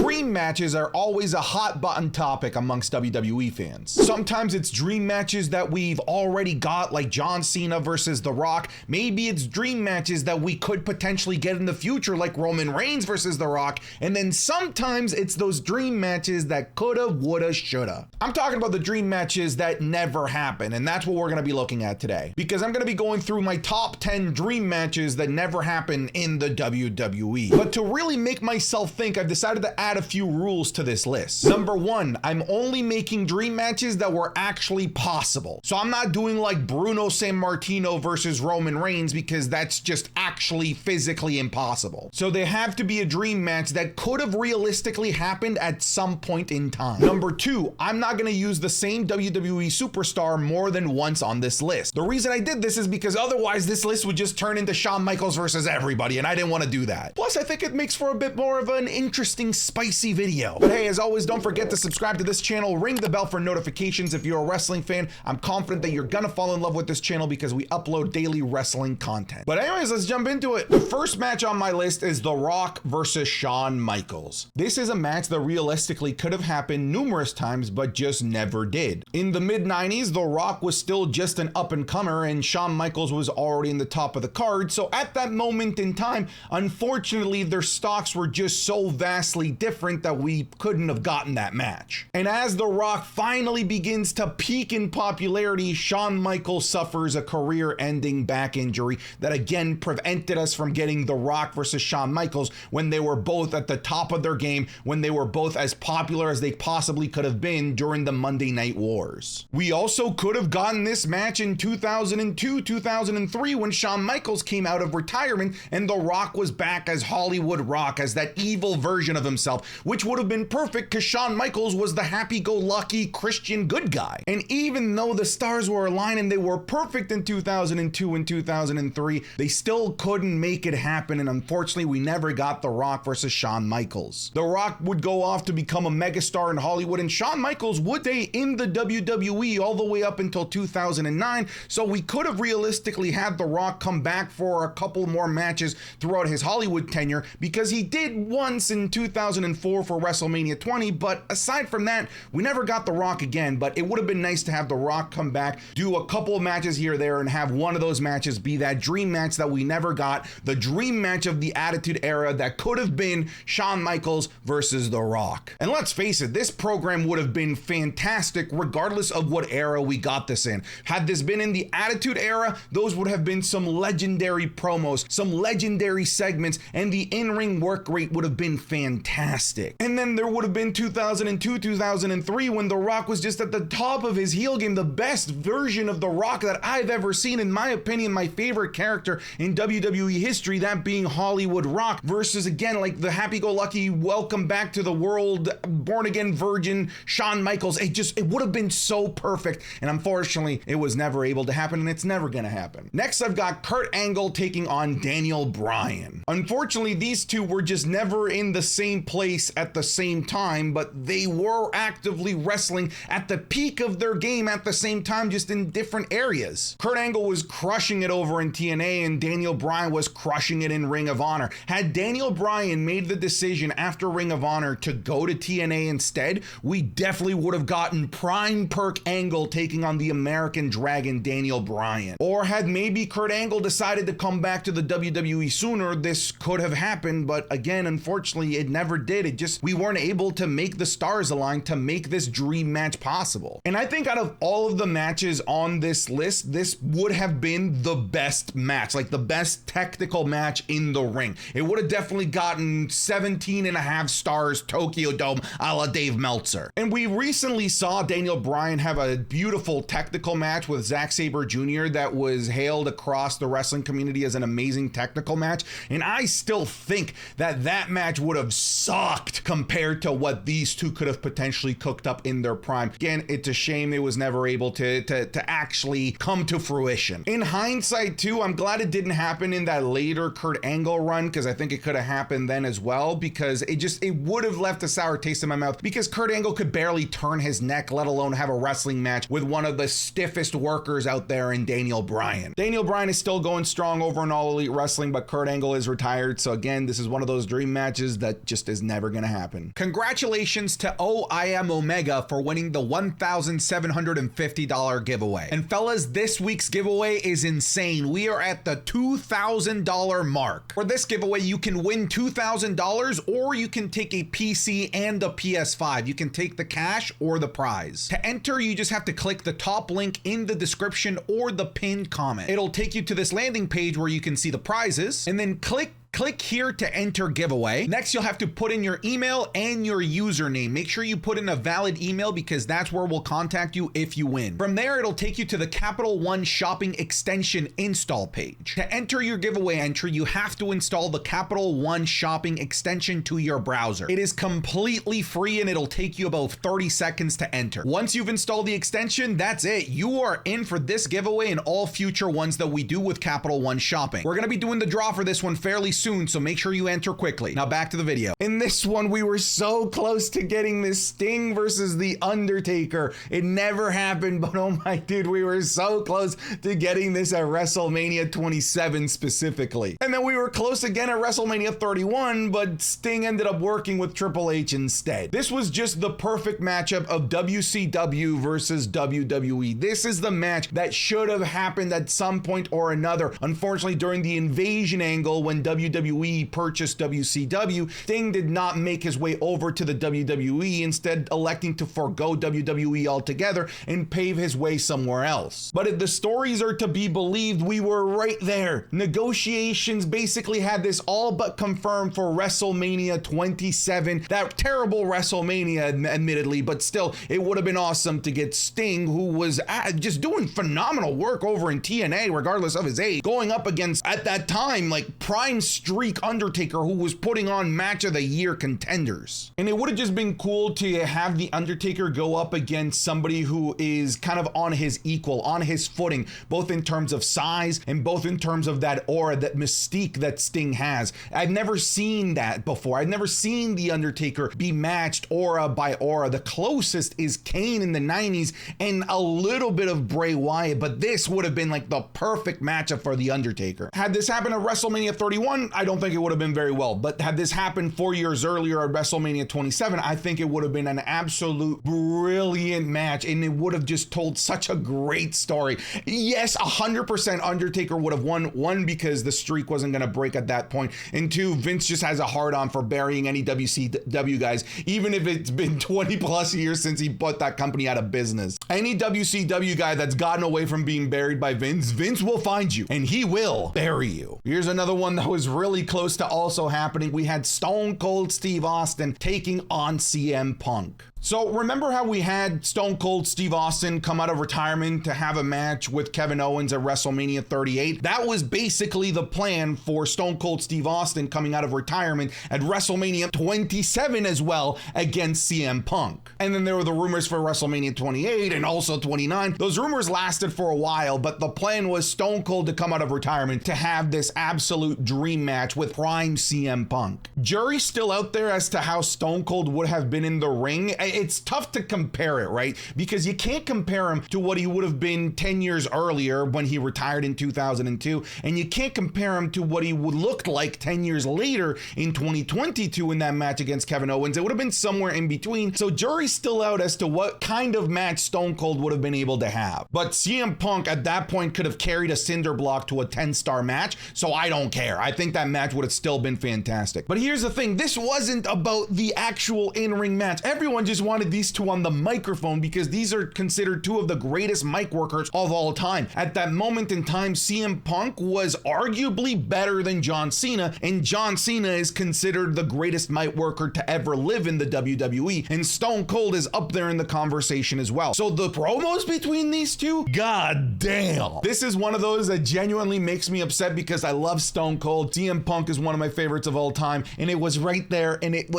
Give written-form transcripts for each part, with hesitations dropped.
Dream matches are always a hot button topic amongst WWE fans. Sometimes it's dream matches that we've already got, like John Cena versus The Rock. Maybe it's dream matches that we could potentially get in the future, like Roman Reigns versus The Rock. And then sometimes it's those dream matches that coulda, woulda, shoulda. I'm talking about the dream matches that never happen, and that's what we're gonna be looking at today. Because I'm gonna be going through my top 10 dream matches that never happen in the WWE. But to really make myself think, I've decided to add a few rules to this list. Number one, I'm only making dream matches that were actually possible. So I'm not doing like Bruno Sammartino versus Roman Reigns, because that's just actually physically impossible. So they have to be a dream match that could have realistically happened at some point in time. Number two, I'm not gonna use the same WWE superstar more than once on this list. The reason I did this is because otherwise this list would just turn into Shawn Michaels versus everybody, and I didn't want to do that. Plus, I think it makes for a bit more of an interesting, spicy video. But hey, as always, don't forget to subscribe to this channel, ring the bell for notifications if you're a wrestling fan. I'm confident that you're gonna fall in love with this channel because we upload daily wrestling content. But anyways, let's jump into it. The first match on my list is The Rock versus Shawn Michaels. This is a match that realistically could have happened numerous times, but just never did. In the mid-90s, The Rock was still just an up-and-comer, and Shawn Michaels was already in the top of the card. So at that moment in time, unfortunately, their stocks were just so vastly different that we couldn't have gotten that match. And as The Rock finally begins to peak in popularity, Shawn Michaels suffers a career-ending back injury that again prevented us from getting The Rock versus Shawn Michaels when they were both at the top of their game, when they were both as popular as they possibly could have been during the Monday Night Wars. We also could have gotten this match in 2002, 2003 when Shawn Michaels came out of retirement and The Rock was back as Hollywood Rock, as that evil version of himself, which would have been perfect because Shawn Michaels was the happy-go-lucky Christian good guy. And even though the stars were aligned and they were perfect in 2002 and 2003, they still couldn't make it happen, and unfortunately we never got The Rock versus Shawn Michaels. The Rock would go off to become a megastar in Hollywood, and Shawn Michaels would stay in the WWE all the way up until 2009, so we could have realistically had The Rock come back for a couple more matches throughout his Hollywood tenure, because he did once in 2004 for WrestleMania 20, but aside from that, we never got The Rock again. But it would have been nice to have The Rock come back, do a couple of matches here or there, and have one of those matches be that dream match that we never got, the dream match of the Attitude Era that could have been Shawn Michaels versus The Rock. And let's face it, this program would have been fantastic regardless of what era we got this in. Had this been in the Attitude Era, those would have been some legendary promos, some legendary segments, and the in-ring work rate would have been fantastic. And then there would have been 2002, 2003 when The Rock was just at the top of his heel game, the best version of The Rock that I've ever seen, in my opinion, my favorite character in WWE history, that being Hollywood Rock, versus again like the happy-go-lucky welcome back to the world born-again virgin Shawn Michaels. It would have been so perfect, and unfortunately it was never able to happen, and it's never gonna happen. Next, I've got Kurt Angle taking on Daniel Bryan. Unfortunately, these two were just never in the same place at the same time, but they were actively wrestling at the peak of their game at the same time, just in different areas. Kurt Angle was crushing it over in TNA, and Daniel Bryan was crushing it in Ring of Honor. Had Daniel Bryan made the decision after Ring of Honor to go to TNA instead, we definitely would have gotten prime Perk Angle taking on the American Dragon Daniel Bryan. Or had maybe Kurt Angle decided to come back to the WWE sooner, this could have happened, but again, unfortunately, it never did. We weren't able to make the stars align to make this dream match possible. And I think out of all of the matches on this list, this would have been the best match, like the best technical match in the ring. It would have definitely gotten 17.5 stars Tokyo Dome a la Dave Meltzer. And we recently saw Daniel Bryan have a beautiful technical match with Zack Sabre Jr. that was hailed across the wrestling community as an amazing technical match. And I still think that that match would have sucked compared to what these two could have potentially cooked up in their prime. Again, it's a shame it was never able to actually come to fruition. In hindsight too, I'm glad it didn't happen in that later Kurt Angle run, because I think it could have happened then as well, because it would have left a sour taste in my mouth, because Kurt Angle could barely turn his neck, let alone have a wrestling match with one of the stiffest workers out there in Daniel Bryan. Daniel Bryan is still going strong over in All Elite Wrestling, but Kurt Angle is retired. So again, this is one of those dream matches that just is never never gonna happen. Congratulations to OIM Omega for winning the $1,750 giveaway. And fellas, this week's giveaway is insane. We are at the $2,000 mark. For this giveaway, you can win $2,000 or you can take a PC and a PS5. You can take the cash or the prize. To enter, you just have to click the top link in the description or the pinned comment. It'll take you to this landing page where you can see the prizes, and then click here to enter giveaway. Next, you'll have to put in your email and your username. Make sure you put in a valid email because that's where we'll contact you if you win. From there, it'll take you to the Capital One Shopping Extension install page. To enter your giveaway entry, you have to install the Capital One Shopping Extension to your browser. It is completely free and it'll take you about 30 seconds to enter. Once you've installed the extension, that's it. You are in for this giveaway and all future ones that we do with Capital One Shopping. We're gonna be doing the draw for this one fairly soon, so make sure you enter quickly. Now back to the video. In this one, we were so close to getting this Sting versus the Undertaker. It never happened, but oh my dude, we were so close to getting this at WrestleMania 27 specifically. And then we were close again at WrestleMania 31, but Sting ended up working with Triple H instead. This was just the perfect matchup of WCW versus WWE. This is the match that should have happened at some point or another. Unfortunately, during the invasion angle when WWE purchased WCW, Sting did not make his way over to the WWE, instead electing to forgo WWE altogether and pave his way somewhere else. But if the stories are to be believed, we were right there. Negotiations basically had this all but confirmed for WrestleMania 27. That terrible WrestleMania, admittedly, but still, it would have been awesome to get Sting, who was just doing phenomenal work over in TNA, regardless of his age, going up against, at that time, like prime streak Undertaker, who was putting on match of the year contenders. And it would have just been cool to have the Undertaker go up against somebody who is kind of on his equal, on his footing, both in terms of size and both in terms of that aura, that mystique that Sting has. I've never seen that before. I've never seen the Undertaker be matched aura by aura. The closest is Kane in the 90s and a little bit of Bray Wyatt, but this would have been like the perfect matchup for the Undertaker. Had this happened at WrestleMania 31, I don't think it would have been very well, but had this happened 4 years earlier at WrestleMania 27, I think it would have been an absolute brilliant match, and it would have just told such a great story. Yes, 100% Undertaker would have won. One, because the streak wasn't going to break at that point, and two, Vince just has a hard-on for burying any WCW guys, even if it's been 20 plus years since he put that company out of business. Any WCW guy that's gotten away from being buried by Vince, Vince will find you, and he will bury you. Here's another one that was really close to also happening. We had Stone Cold Steve Austin taking on CM Punk. So remember how we had Stone Cold Steve Austin come out of retirement to have a match with Kevin Owens at WrestleMania 38? That was basically the plan for Stone Cold Steve Austin coming out of retirement at WrestleMania 27 as well against CM Punk. And then there were the rumors for WrestleMania 28 and also 29. Those rumors lasted for a while, but the plan was Stone Cold to come out of retirement to have this absolute dream match with prime CM Punk. Jury's still out there as to how Stone Cold would have been in the ring. It's tough to compare it, right? Because you can't compare him to what he would have been 10 years earlier when he retired in 2002, and you can't compare him to what he would look like 10 years later in 2022 in that match against Kevin Owens. It would have been somewhere in between. So jury's still out as to what kind of match Stone Cold would have been able to have. But CM Punk at that point could have carried a cinder block to a 10-star match, so I don't care. I think that match would have still been fantastic. But here's the thing, this wasn't about the actual in-ring match. Everyone just wanted these two on the microphone because these are considered two of the greatest mic workers of all time. At that moment in time, CM Punk was arguably better than John Cena, and John Cena is considered the greatest mic worker to ever live in the WWE, and Stone Cold is up there in the conversation as well. So the promos between these two, god damn. This is one of those that genuinely makes me upset because I love Stone Cold. CM Punk is one of my favorites of all time, and it was right there, and it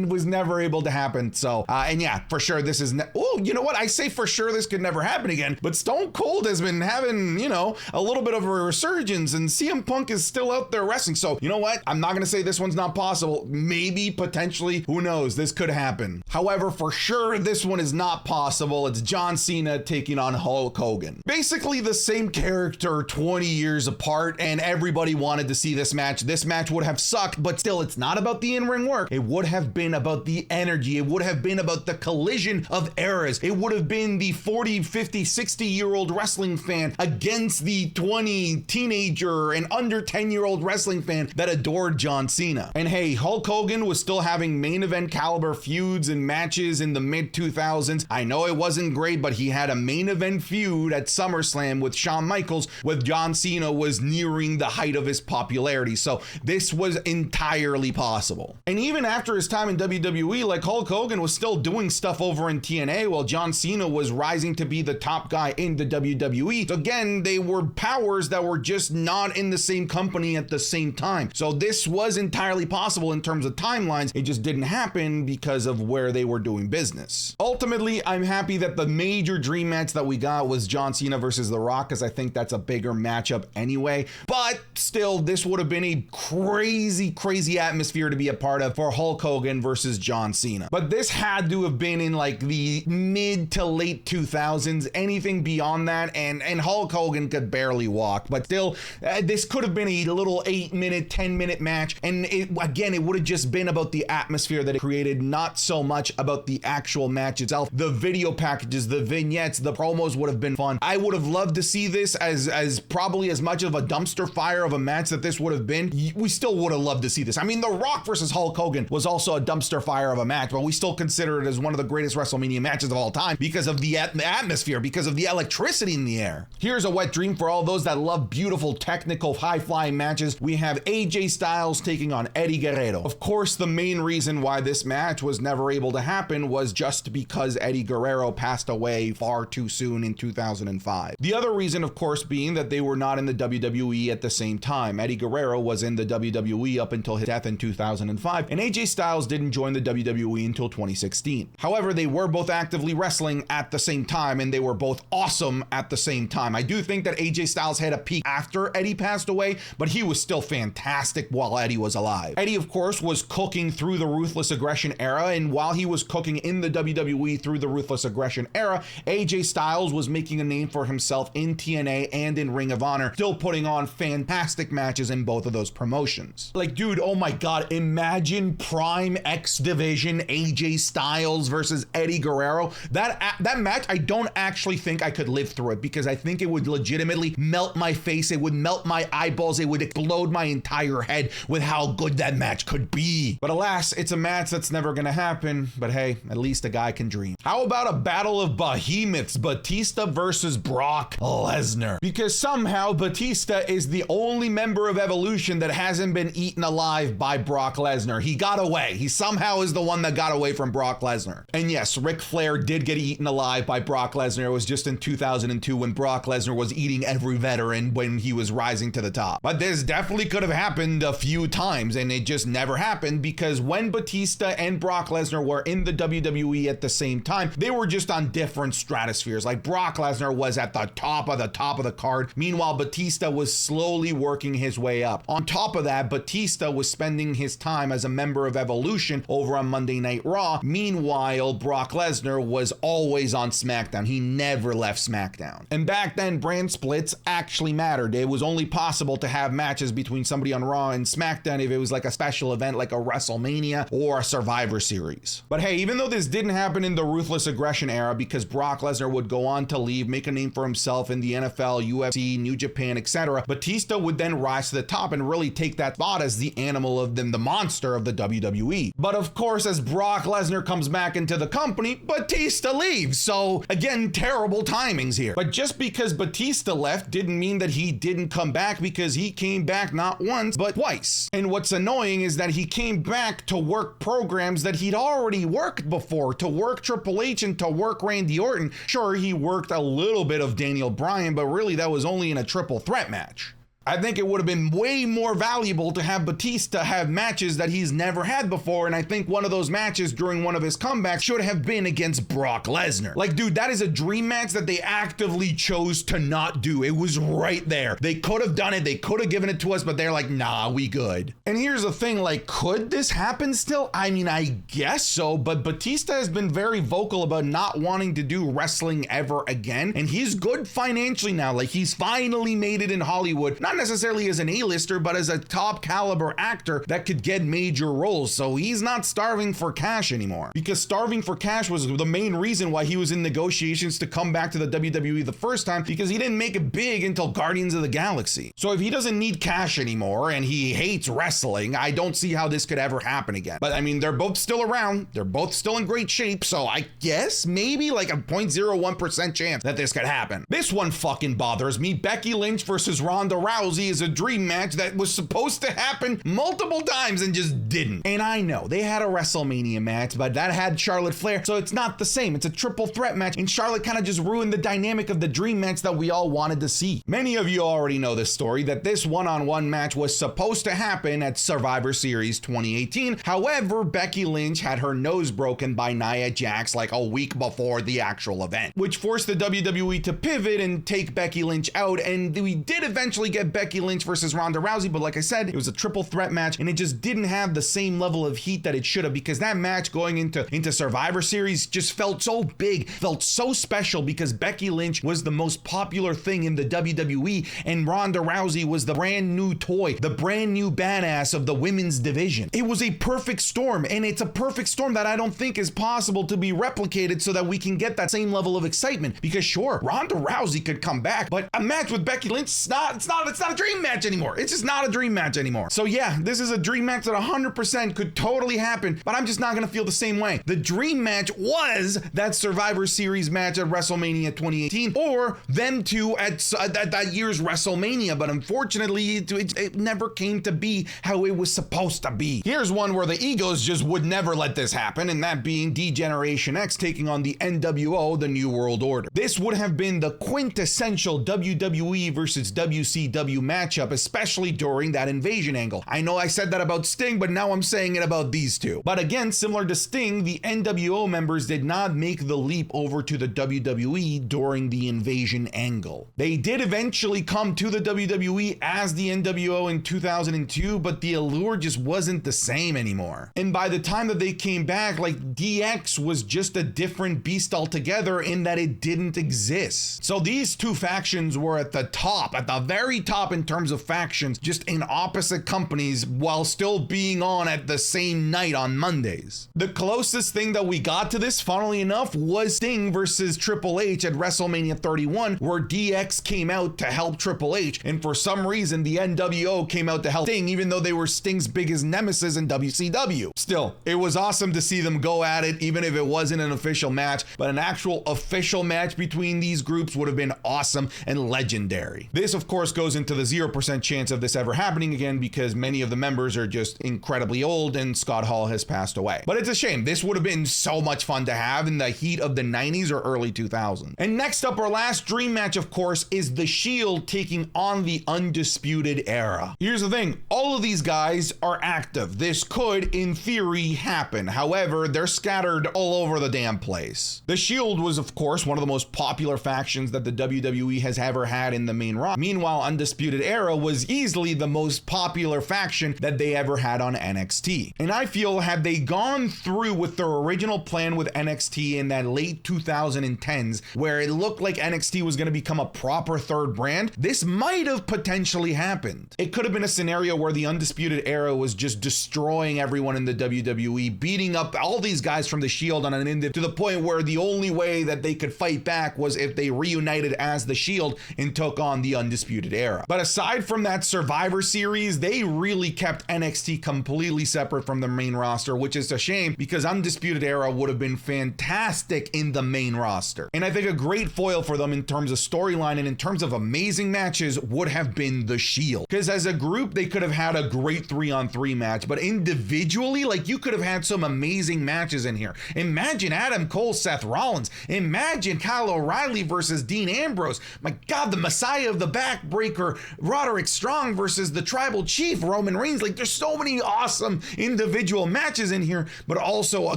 was never able to happen. So And yeah, for sure this is, oh, you know what? I say for sure this could never happen again, but Stone Cold has been having, you know, a little bit of a resurgence, and CM Punk is still out there wrestling. So you know what? I'm not going to say this one's not possible. Maybe, potentially, who knows? This could happen. However, for sure, this one is not possible. It's John Cena taking on Hulk Hogan. Basically the same character 20 years apart, and everybody wanted to see this match. This match would have sucked, but still, it's not about the in-ring work. It would have been about the energy. It would have been about the collision of eras. It would have been the 40, 50, 60-year-old wrestling fan against the 20 teenager and under 10-year-old wrestling fan that adored John Cena. And hey, Hulk Hogan was still having main event caliber feuds and matches in the mid 2000s. I know it wasn't great, but he had a main event feud at SummerSlam with Shawn Michaels with John Cena was nearing the height of his popularity. So this was entirely possible. And even after his time in WWE, like Hulk Hogan was still doing stuff over in TNA while John Cena was rising to be the top guy in the WWE. So again, they were powers that were just not in the same company at the same time. So this was entirely possible in terms of timelines. It just didn't happen because of where they were doing business. Ultimately, I'm happy that the major dream match that we got was John Cena versus The Rock, because I think that's a bigger matchup anyway. But still, this would have been a crazy atmosphere to be a part of for Hulk Hogan versus John Cena. But this had to have been in like the mid to late 2000s. Anything beyond that, and Hulk Hogan could barely walk. But still, this could have been a little 8-minute, 10-minute match. And it would have just been about the atmosphere that it created, not so much about the actual match itself. The video packages, the vignettes, the promos would have been fun. I would have loved to see this as probably as much of a dumpster fire of a match that this would have been. We still would have loved to see this. I mean, The Rock versus Hulk Hogan was also a dumpster fire of a match, but we still consider it as one of the greatest WrestleMania matches of all time because of the atmosphere, because of the electricity in the air. Here's a wet dream for all those that love beautiful, technical, high-flying matches. We have AJ Styles taking on Eddie Guerrero. Of course, the main reason why this match was never able to happen was just because Eddie Guerrero passed away far too soon in 2005. The other reason, of course, being that they were not in the WWE at the same time. Eddie Guerrero was in the WWE up until his death in 2005, and AJ Styles didn't join the WWE until 2016. However, they were both actively wrestling at the same time, and they were both awesome at the same time. I do think that AJ Styles had a peak after Eddie passed away, but he was still fantastic while Eddie was alive. Eddie, of course, was cooking through the Ruthless Aggression era, and while he was cooking in the WWE through the Ruthless Aggression era, AJ Styles was making a name for himself in TNA and in Ring of Honor, still putting on fantastic matches in both of those promotions. Like, dude, oh my god, imagine Prime X Division AJ Styles versus Eddie Guerrero. That match, I don't actually think I could live through it, because I think it would legitimately melt my face, it would melt my eyeballs, it would explode my entire head with how good that match could be. But alas, it's a match that's never gonna happen, but hey, at least a guy can dream. How about a battle of behemoths, Batista versus Brock Lesnar? Because somehow Batista is the only member of Evolution that hasn't been eaten alive by Brock Lesnar. He got away. He somehow is the one that got away from Brock Lesnar. And yes, Ric Flair did get eaten alive by Brock Lesnar. It was just in 2002 when Brock Lesnar was eating every veteran when he was rising to the top. But this definitely could have happened a few times, and it just never happened, because when Batista and Brock Lesnar were in the WWE at the same time, they were just on different stratospheres. Like, Brock Lesnar was at the top of the card. Meanwhile, Batista was slowly working his way up. On top of that, Batista was spending his time as a member of Evolution over on Monday Night Raw. Meanwhile, Brock Lesnar was always on SmackDown. He never left SmackDown. And back then, brand splits actually mattered. It was only possible to have matches between somebody on Raw and SmackDown if it was like a special event like a WrestleMania or a Survivor Series. But hey, even though this didn't happen in the Ruthless Aggression era, because Brock Lesnar would go on to leave, make a name for himself in the NFL, UFC, New Japan, etc., Batista would then rise to the top and really take that spot as the animal of them, the monster of the WWE. But of course, as Brock Lesnar comes back into the company, Batista leaves. So again, terrible timings here. But just because Batista left didn't mean that he didn't come back, because he came back not once, but twice. And what's annoying is that he came back to work programs that he'd already worked before, to work Triple H and to work Randy Orton. Sure, he worked a little bit of Daniel Bryan, but really that was only in a triple threat match. I think it would have been way more valuable to have Batista have matches that he's never had before, and I think one of those matches during one of his comebacks should have been against Brock Lesnar. Like, dude, that is a dream match that they actively chose to not do. It was right there. They could have done it. They could have given it to us, but they're like, nah, we good. And here's the thing, like, could this happen still? I mean, I guess so, but Batista has been very vocal about not wanting to do wrestling ever again, and he's good financially now. Like, he's finally made it in Hollywood, not necessarily as an A-lister, but as a top caliber actor that could get major roles. So he's not starving for cash anymore, because starving for cash was the main reason why he was in negotiations to come back to the WWE the first time, because he didn't make it big until Guardians of the Galaxy. So if he doesn't need cash anymore and he hates wrestling, I don't see how this could ever happen again. But I mean, they're both still around. They're both still in great shape. So I guess maybe like a 0.01% chance that this could happen. This one fucking bothers me. Becky Lynch versus Ronda Rousey is a dream match that was supposed to happen multiple times and just didn't. And I know they had a WrestleMania match, but that had Charlotte Flair, so it's not the same. It's a triple threat match, and Charlotte kind of just ruined the dynamic of the dream match that we all wanted to see. Many of you already know this story, that this one-on-one match was supposed to happen at Survivor Series 2018. However, Becky Lynch had her nose broken by Nia Jax like a week before the actual event, which forced the WWE to pivot and take Becky Lynch out, and we did eventually get Becky Lynch versus Ronda Rousey, but like I said, it was a triple threat match, and it just didn't have the same level of heat that it should have, because that match going into Survivor Series just felt so big, felt so special, because Becky Lynch was the most popular thing in the WWE, and Ronda Rousey was the brand new toy, the brand new badass of the women's division. It was a perfect storm, and it's a perfect storm that I don't think is possible to be replicated so that we can get that same level of excitement, because sure, Ronda Rousey could come back, but a match with Becky Lynch, it's not a dream match anymore. It's just not a dream match anymore. So yeah, this is a dream match that 100% could totally happen, but I'm just not gonna feel the same way. The dream match was that Survivor Series match at WrestleMania 2018, or them two at that year's WrestleMania, but unfortunately, it never came to be how it was supposed to be. Here's one where the egos just would never let this happen, and that being D-Generation X taking on the NWO, the New World Order. This would have been the quintessential WWE versus WCW matchup, especially during that invasion angle. I know I said that about Sting, but now I'm saying it about these two. But again, similar to Sting, the NWO members did not make the leap over to the WWE during the invasion angle. They did eventually come to the WWE as the NWO in 2002, but the allure just wasn't the same anymore. And by the time that they came back, like, DX was just a different beast altogether in that it didn't exist. So these two factions were at the top, at the very top in terms of factions, just in opposite companies while still being on at the same night on Mondays. The closest thing that we got to this, funnily enough, was Sting versus Triple H at WrestleMania 31, where DX came out to help Triple H, and for some reason the NWO came out to help Sting, even though they were Sting's biggest nemesis in WCW. Still, it was awesome to see them go at it, even if it wasn't an official match, but an actual official match between these groups would have been awesome and legendary. This, of course, goes into the 0% chance of this ever happening again, because many of the members are just incredibly old and Scott Hall has passed away. But it's a shame. This would have been so much fun to have in the heat of the 90s or early 2000s. And next up, our last dream match, of course, is The Shield taking on the Undisputed Era. Here's the thing. All of these guys are active. This could, in theory, happen. However, they're scattered all over the damn place. The Shield was, of course, one of the most popular factions that the WWE has ever had in the main roster. Meanwhile, Undisputed Era was easily the most popular faction that they ever had on NXT. And I feel had they gone through with their original plan with NXT in that late 2010s, where it looked like NXT was going to become a proper third brand, this might have potentially happened. It could have been a scenario where the Undisputed Era was just destroying everyone in the WWE, beating up all these guys from the Shield on an to the point where the only way that they could fight back was if they reunited as the Shield and took on the Undisputed Era. But aside from that Survivor Series, they really kept NXT completely separate from the main roster, which is a shame because Undisputed Era would have been fantastic in the main roster. And I think a great foil for them in terms of storyline and in terms of amazing matches would have been the Shield. Because as a group, they could have had a great 3-on-3 match, but individually, like, you could have had some amazing matches in here. Imagine Adam Cole, Seth Rollins. Imagine Kyle O'Reilly versus Dean Ambrose. My God, the Messiah of the Backbreaker Undertaker, Roderick Strong versus the Tribal Chief, Roman Reigns. Like, there's so many awesome individual matches in here, but also a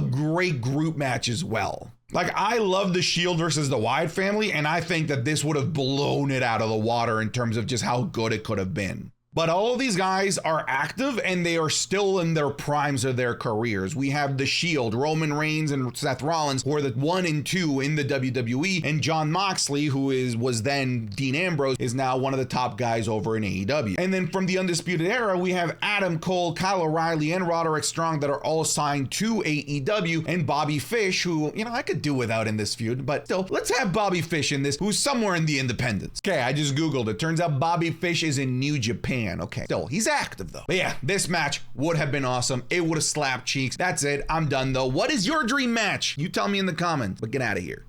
great group match as well. Like, I love the Shield versus the Wyatt family, and I think that this would have blown it out of the water in terms of just how good it could have been. But all of these guys are active and they are still in their primes of their careers. We have the Shield, Roman Reigns and Seth Rollins, who are the 1 and 2 in the WWE, and Jon Moxley, who was then Dean Ambrose, is now one of the top guys over in AEW. And then from the Undisputed Era, we have Adam Cole, Kyle O'Reilly, and Roderick Strong that are all signed to AEW, and Bobby Fish, who, you know, I could do without in this feud, but still, let's have Bobby Fish in this, who's somewhere in the independents. Okay, I just Googled it. Turns out Bobby Fish is in New Japan. Okay, still, he's active though. But yeah, this match would have been awesome. It would have slapped cheeks. That's it. I'm done though. What is your dream match? You tell me in the comments, but get out of here.